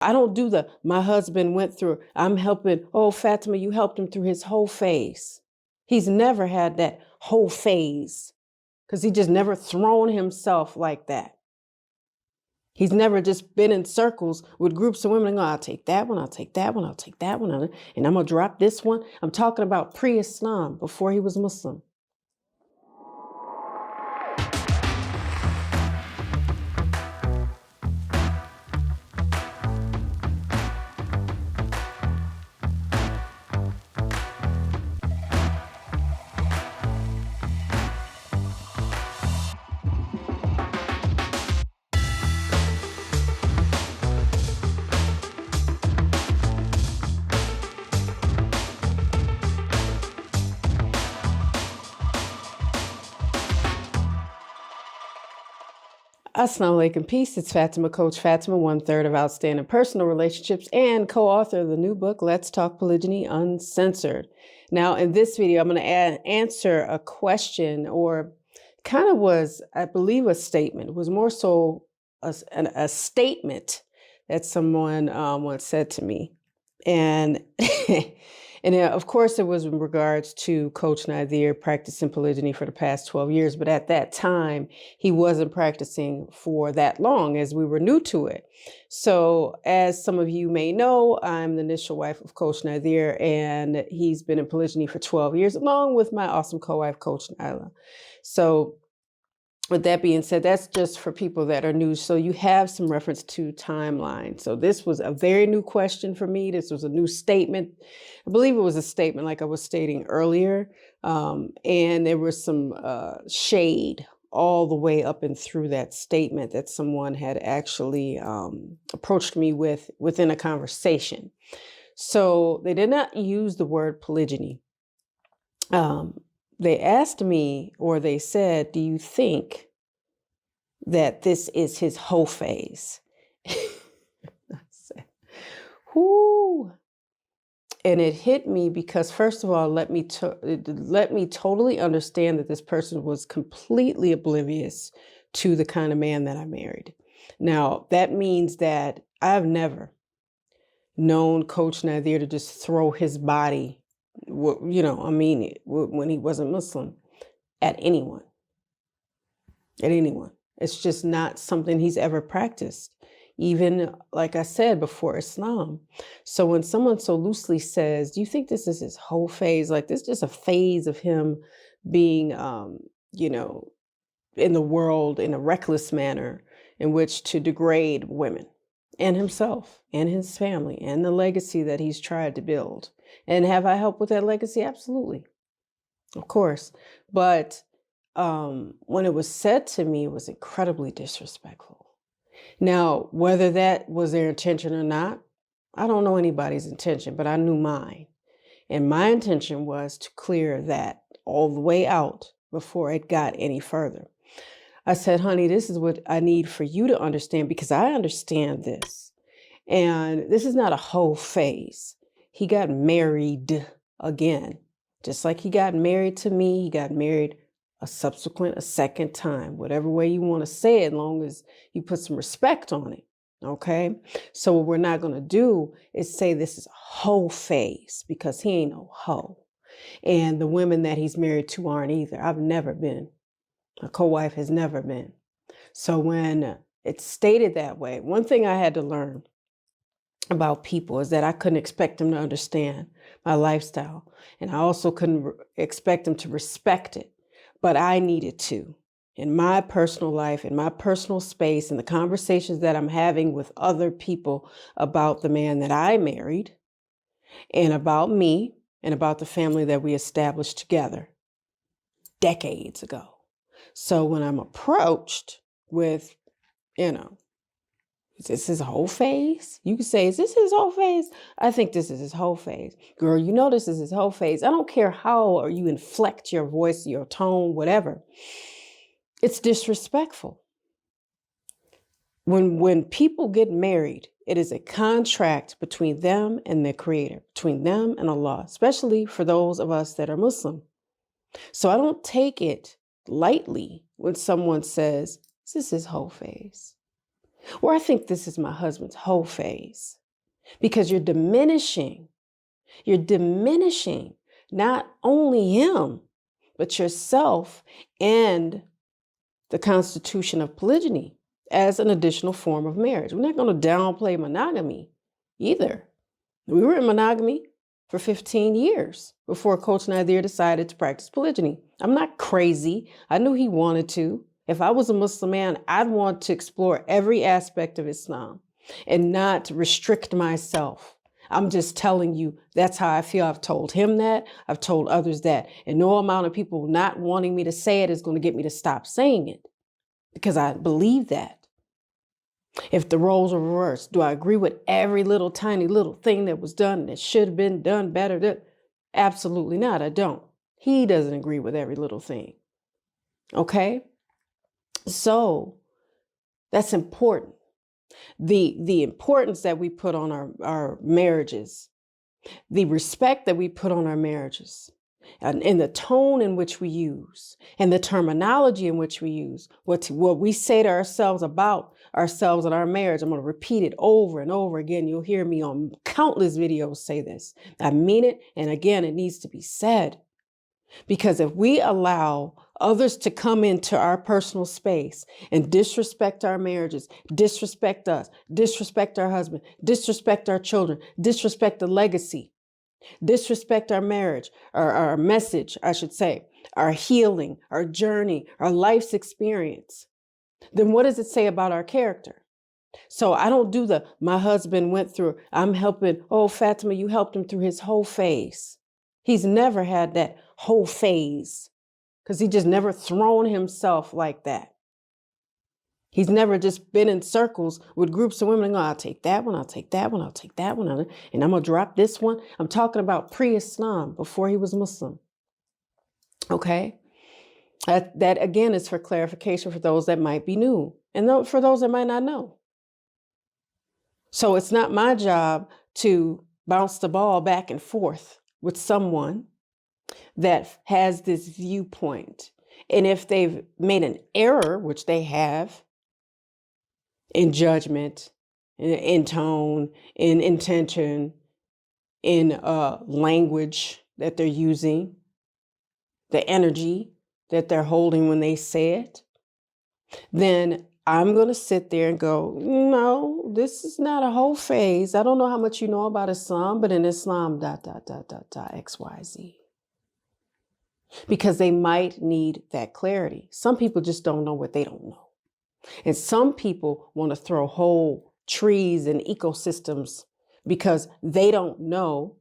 I don't do my husband went through, I'm helping, oh, Fatima, you helped him through his whole phase. He's never had that whole phase because he just never thrown himself like that. He's never just been in circles with groups of women and go, I'll take that one, I'll take that one, I'll take that one, and I'm going to drop this one. I'm talking about pre-Islam, before he was Muslim. Assalamu alaikum, peace. It's Fatimah, Coach Fatimah, 1/3 of Outstanding Personal Relationships and co-author of the new book, Let's Talk Polygyny Uncensored. Now, in this video, I'm going to answer a question, or kind of was, I believe, a statement. It was more so a statement that someone once said to me. And and of course, it was in regards to Coach Nazir practicing polygyny for the past 12 years. But at that time, he wasn't practicing for that long, as we were new to it. So as some of you may know, I'm the initial wife of Coach Nazir, and he's been in polygyny for 12 years, along with my awesome co-wife, Coach Nyla. So with that being said, that's just for people that are new. So you have some reference to timeline. So this was a very new question for me. This was a new statement. I believe it was a statement like I was stating earlier. And there was some shade all the way up and through that statement that someone had actually approached me with within a conversation. So they did not use the word polygyny. They asked me, or they said, do you think that this is his whole phase? I said, whoo. And it hit me because, first of all, let me totally understand that this person was completely oblivious to the kind of man that I married. Now, that means that I've never known Coach Nazir to just throw his body, when he wasn't Muslim, at anyone. It's just not something he's ever practiced, even, like I said, before Islam. So when someone so loosely says, do you think this is his whole phase? Like, this is just a phase of him being, in the world in a reckless manner in which to degrade women and himself and his family and the legacy that he's tried to build. And have I helped with that legacy? Absolutely. Of course. But when it was said to me, it was incredibly disrespectful. Now, whether that was their intention or not, I don't know anybody's intention, but I knew mine. And my intention was to clear that all the way out before it got any further. I said, honey, this is what I need for you to understand, because I understand this. And this is not a whole phase. He got married again. Just like he got married to me, he got married a second time, whatever way you want to say it, as long as you put some respect on it. Okay. So what we're not going to do is say this is a whole phase, because he ain't no hoe. And the women that he's married to aren't either. I've never been. A co-wife has never been. So when it's stated that way, one thing I had to learn about people is that I couldn't expect them to understand my lifestyle. And I also couldn't expect them to respect it. But I needed to, in my personal life, in my personal space, in the conversations that I'm having with other people about the man that I married, and about me, and about the family that we established together decades ago. So when I'm approached with, is this his whole phase? You could say, is this his whole phase? I think this is his whole phase. Girl, this is his whole phase. I don't care how or you inflect your voice, your tone, whatever. It's disrespectful. When people get married, it is a contract between them and their creator, between them and Allah, especially for those of us that are Muslim. So I don't take it lightly when someone says, is this his whole phase? Or I think this is my husband's whole phase. Because you're diminishing not only him, but yourself and the constitution of polygyny as an additional form of marriage. We're not going to downplay monogamy either. We were in monogamy for 15 years before Coach Nazir decided to practice polygyny. I'm not crazy. I knew he wanted to. If I was a Muslim man, I'd want to explore every aspect of Islam and not restrict myself. I'm just telling you, that's how I feel. I've told him that. I've told others that. And no amount of people not wanting me to say it is going to get me to stop saying it, because I believe that. If the roles are reversed, do I agree with every little tiny little thing that was done that should have been done better? Absolutely not. I don't. He doesn't agree with every little thing. Okay? So that's important. The importance that we put on our marriages, the respect that we put on our marriages, and the tone in which we use, and the terminology in which we use, what we say to ourselves about ourselves and our marriage. I'm going to repeat it over and over again. You'll hear me on countless videos say this. I mean it, and again, it needs to be said. Because if we allow others to come into our personal space and disrespect our marriages, disrespect us, disrespect our husband, disrespect our children, disrespect the legacy, disrespect our marriage, our message, I should say, our healing, our journey, our life's experience, then what does it say about our character? So I don't do my husband went through, I'm helping, oh, Fatimah, you helped him through his whole phase. He's never had that whole phase because he just never thrown himself like that. He's never just been in circles with groups of women and go, I'll take that one, I'll take that one, I'll take that one, and I'm going to drop this one. I'm talking about pre-Islam, before he was Muslim. Okay? That again is for clarification for those that might be new and for those that might not know. So it's not my job to bounce the ball back and forth with someone that has this viewpoint. And if they've made an error, which they have, in judgment, in tone, in intention, in language that they're using, the energy that they're holding when they say it, then I'm going to sit there and go, no, this is not a whole phase. I don't know how much you know about Islam, but in Islam, ... X, Y, Z. Because they might need that clarity. Some people just don't know what they don't know. And some people want to throw whole trees and ecosystems because they don't know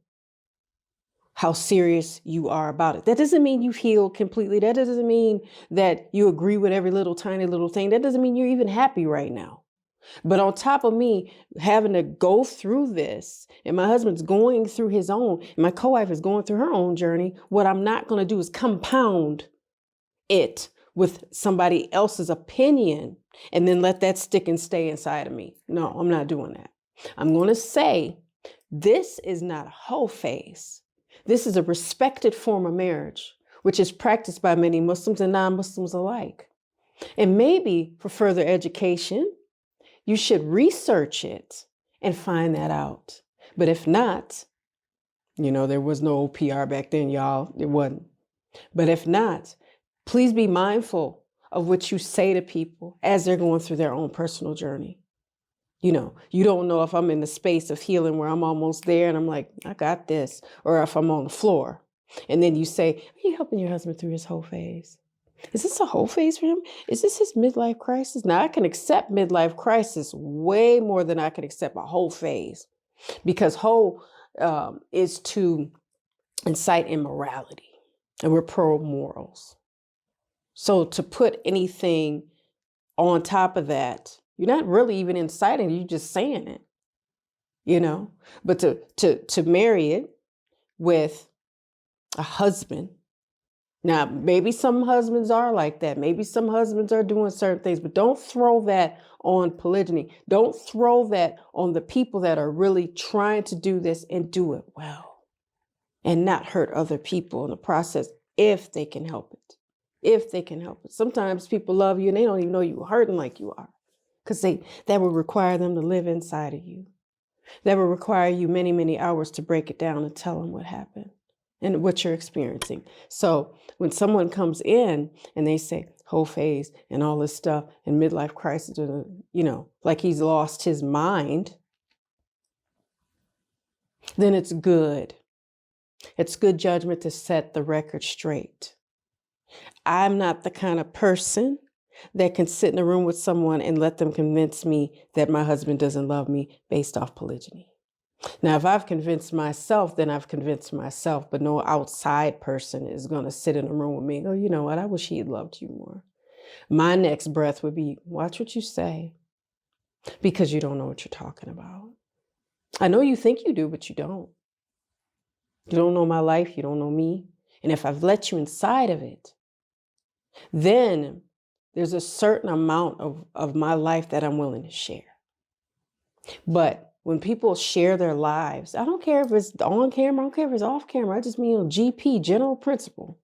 how serious you are about it. That doesn't mean you've healed completely. That doesn't mean that you agree with every little tiny little thing. That doesn't mean you're even happy right now. But on top of me having to go through this, and my husband's going through his own, and my co-wife is going through her own journey, what I'm not going to do is compound it with somebody else's opinion and then let that stick and stay inside of me. No, I'm not doing that. I'm going to say, this is not a whole phase. This is a respected form of marriage, which is practiced by many Muslims and non-Muslims alike. And maybe for further education, you should research it and find that out. But if not, there was no PR back then, y'all. It wasn't. But if not, please be mindful of what you say to people as they're going through their own personal journey. You don't know if I'm in the space of healing where I'm almost there and I'm like, I got this, or if I'm on the floor. And then you say, are you helping your husband through his whole phase? Is this a whole phase for him? Is this his midlife crisis? Now, I can accept midlife crisis way more than I can accept a whole phase, because whole is to incite immorality, and we're pro morals. So to put anything on top of that, you're not really even inciting, you're just saying it, But to marry it with a husband. Now, maybe some husbands are like that. Maybe some husbands are doing certain things, but don't throw that on polygyny. Don't throw that on the people that are really trying to do this and do it well and not hurt other people in the process if they can help it. If they can help it. Sometimes people love you and they don't even know you're hurting like you are, because that would require them to live inside of you. That would require you many, many hours to break it down and tell them what happened and what you're experiencing. So when someone comes in and they say whole phase and all this stuff and midlife crisis, like he's lost his mind, then it's good. It's good judgment to set the record straight. I'm not the kind of person that can sit in a room with someone and let them convince me that my husband doesn't love me based off polygyny. Now, if I've convinced myself, then I've convinced myself, but no outside person is going to sit in a room with me and go, you know what, I wish he had loved you more. My next breath would be, watch what you say, because you don't know what you're talking about. I know you think you do, but you don't. You don't know my life. You don't know me. And if I've let you inside of it, then there's a certain amount of my life that I'm willing to share. But when people share their lives, I don't care if it's on camera, I don't care if it's off camera, I just mean GP, general principle.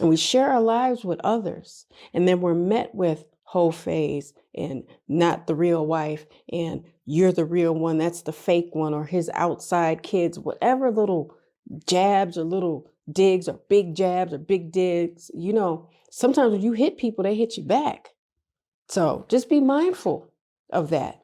And we share our lives with others. And then we're met with whole phase and not the real wife. And you're the real one, that's the fake one, or his outside kids, whatever little jabs or little digs or big jabs or big digs. Sometimes when you hit people, they hit you back. So just be mindful of that.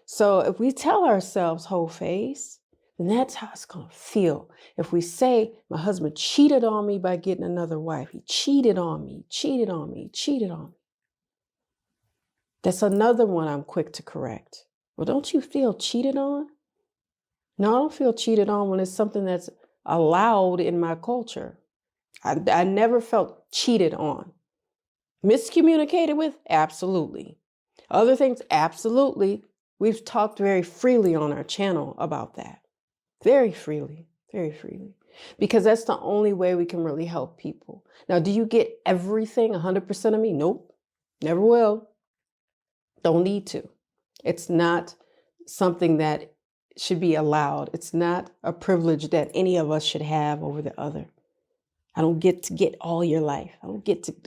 So if we tell ourselves whole phase, then that's how it's going to feel. If we say, my husband cheated on me by getting another wife. He cheated on me, cheated on me, cheated on me. That's another one I'm quick to correct. Well, don't you feel cheated on? No, I don't feel cheated on when it's something that's allowed in my culture. I never felt cheated on. Miscommunicated with? Absolutely. Other things? Absolutely. We've talked very freely on our channel about that. Very freely, very freely. Because that's the only way we can really help people. Now, do you get everything 100% of me? Nope. Never will. Don't need to. It's not something that should be allowed. It's not a privilege that any of us should have over the other. I don't get to get all your life.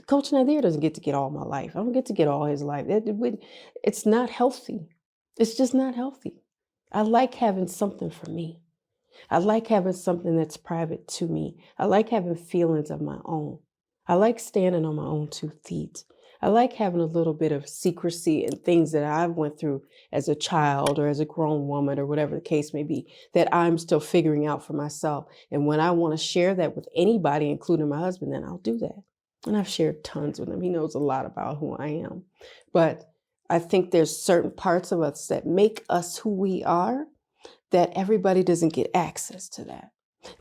Coach Nazir doesn't get to get all my life. I don't get to get all his life. It's not healthy. It's just not healthy. I like having something for me. I like having something that's private to me. I like having feelings of my own. I like standing on my own 2 feet. I like having a little bit of secrecy and things that I've went through as a child or as a grown woman or whatever the case may be that I'm still figuring out for myself. And when I want to share that with anybody, including my husband, then I'll do that. And I've shared tons with him. He knows a lot about who I am. But I think there's certain parts of us that make us who we are that everybody doesn't get access to that.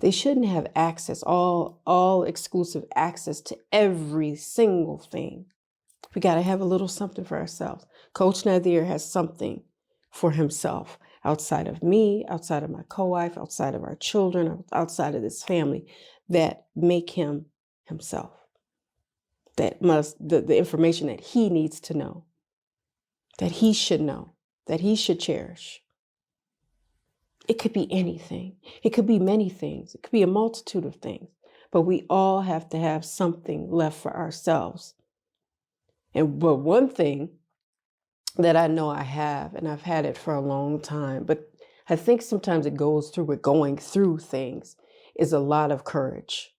They shouldn't have access, all exclusive access to every single thing. We got to have a little something for ourselves. Coach Nazir has something for himself outside of me, outside of my co-wife, outside of our children, outside of this family that make him himself. That the information that he needs to know, that he should know, that he should cherish. It could be anything. It could be many things. It could be a multitude of things. But we all have to have something left for ourselves. But one thing that I know I have, and I've had it for a long time, but I think sometimes it goes through with going through things, is a lot of courage.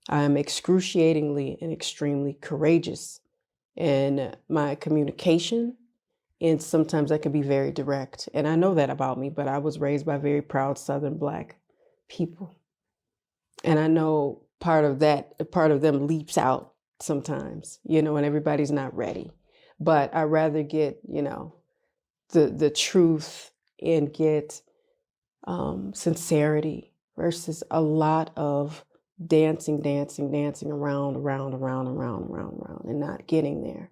I am excruciatingly and extremely courageous in my communication. And sometimes I can be very direct. And I know that about me, but I was raised by very proud Southern Black people. And I know part of them leaps out sometimes, and everybody's not ready. But I rather get, the truth and get sincerity versus a lot of dancing around and not getting there.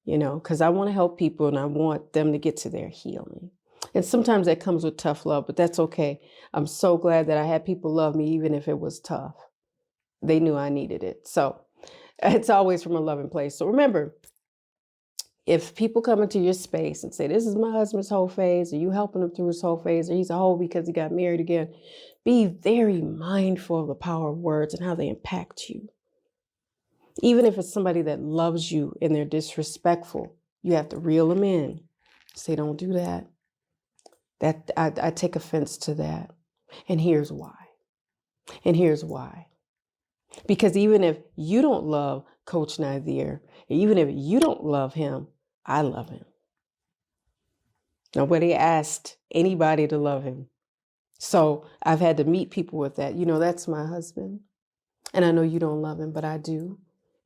Because I want to help people and I want them to get to their healing. And sometimes that comes with tough love, but that's okay. I'm so glad that I had people love me, even if it was tough. They knew I needed it. So it's always from a loving place. So remember, if people come into your space and say, this is my husband's whole phase, are you helping him through his whole phase, or he's a whole because he got married again, be very mindful of the power of words and how they impact you. Even if it's somebody that loves you and they're disrespectful, you have to reel them in Say, don't do that. That I take offense to that. And here's why. And here's why. Because even if you don't love Coach Nazir, even if you don't love him, I love him. Nobody asked anybody to love him. So I've had to meet people with that. That's my husband. And I know you don't love him, but I do.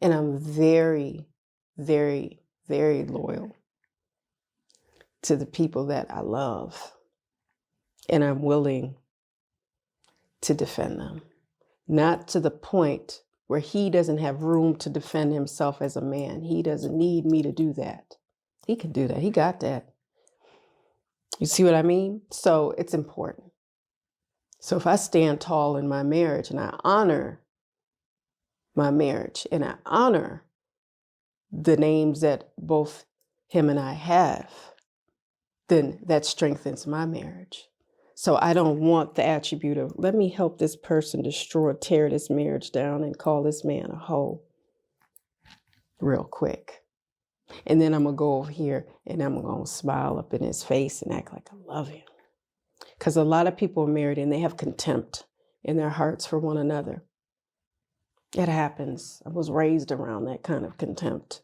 And I'm very, very, very loyal to the people that I love. And I'm willing to defend them. Not to the point where he doesn't have room to defend himself as a man. He doesn't need me to do that. He can do that. He got that. You see what I mean? So it's important. So if I stand tall in my marriage and I honor my marriage and I honor the names that both him and I have, then that strengthens my marriage. So I don't want the attribute of, let me help this person tear this marriage down and call this man a hoe real quick. And then I'm going to go over here and I'm going to smile up in his face and act like I love him. Because a lot of people are married and they have contempt in their hearts for one another. It happens. I was raised around that kind of contempt.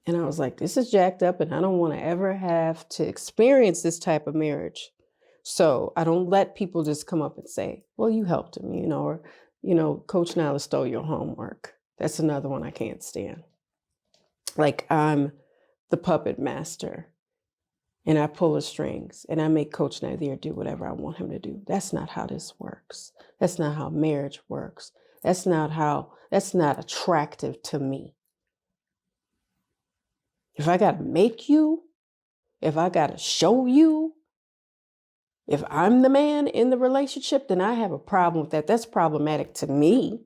And I was like, this is jacked up and I don't want to ever have to experience this type of marriage. So I don't let people just come up and say, well, you helped him, or, Coach Nyla stole your homework. That's another one I can't stand. Like I'm the puppet master and I pull the strings and I make Coach Nazir do whatever I want him to do. That's not how this works. That's not how marriage works. That's not attractive to me. If I got to make you, if I got to show you, if I'm the man in the relationship, then I have a problem with that. That's problematic to me.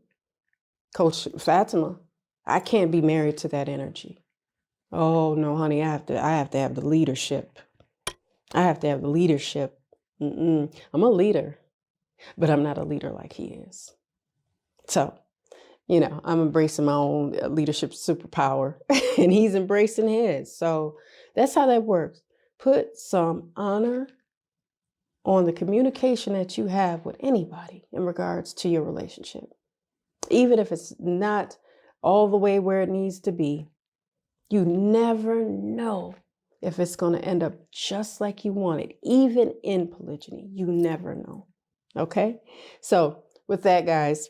Coach Fatimah, I can't be married to that energy. Oh no, honey, I have to have the leadership. I have to have the leadership. I'm a leader, but I'm not a leader like he is. So, I'm embracing my own leadership superpower and he's embracing his. So that's how that works. Put some honor on the communication that you have with anybody in regards to your relationship. Even if it's not all the way where it needs to be, you never know if it's going to end up just like you wanted. Even in polygyny, you never know. Okay? So with that, guys,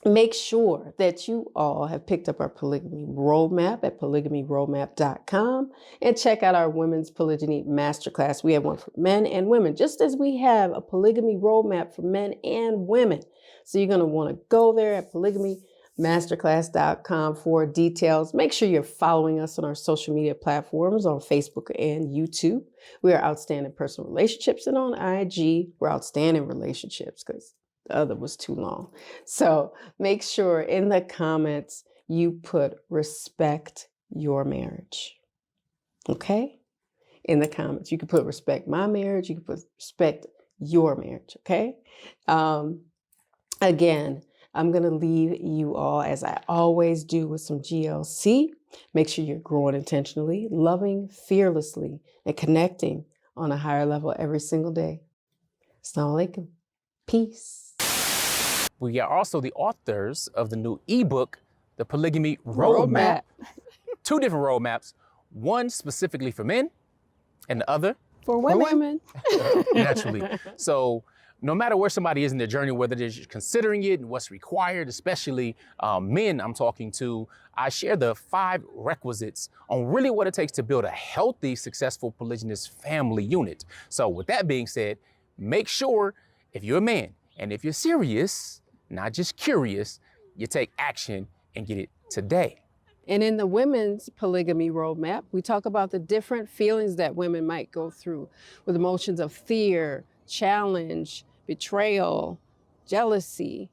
make sure that you all have picked up our polygamy roadmap at polygamyroadmap.com and check out our women's polygyny masterclass. We have one for men and women, just as we have a polygamy roadmap for men and women. So you're going to want to go there at polygamymasterclass.com for details. Make sure you're following us on our social media platforms on Facebook and YouTube. We are Outstanding Personal Relationships, and on IG, we're Outstanding Relationships because the other was too long. So make sure in the comments you put respect your marriage. Okay? In the comments. You can put respect my marriage. You can put respect your marriage. Okay? Again, I'm going to leave you all, as I always do, with some GLC. Make sure you're growing intentionally, loving fearlessly, and connecting on a higher level every single day. Assalamu alaikum. Peace. We are also the authors of the new ebook, The Polygamy Roadmap. Two different roadmaps, one specifically for men and the other for women. Naturally. So no matter where somebody is in their journey, whether they're considering it and what's required, especially men I'm talking to, I share the 5 requisites on really what it takes to build a healthy, successful polygynous family unit. So with that being said, make sure if you're a man and if you're serious, not just curious, you take action and get it today. And in the women's polygamy roadmap, we talk about the different feelings that women might go through with emotions of fear, challenge, betrayal, jealousy.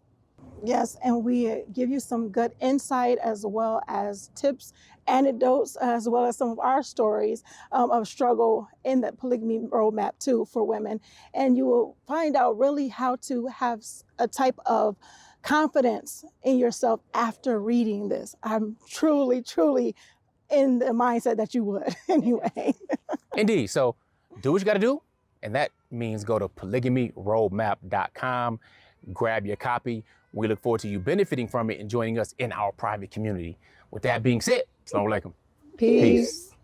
Yes, and we give you some good insight as well as tips, anecdotes, as well as some of our stories of struggle in the polygamy roadmap too for women. And you will find out really how to have a type of confidence in yourself after reading this. I'm truly, truly in the mindset that you would anyway. Indeed. So do what you got to do. And that means go to polygamy.roadmap.com, grab your copy. We look forward to you benefiting from it and joining us in our private community. With that being said, Assalamu alaikum. Peace.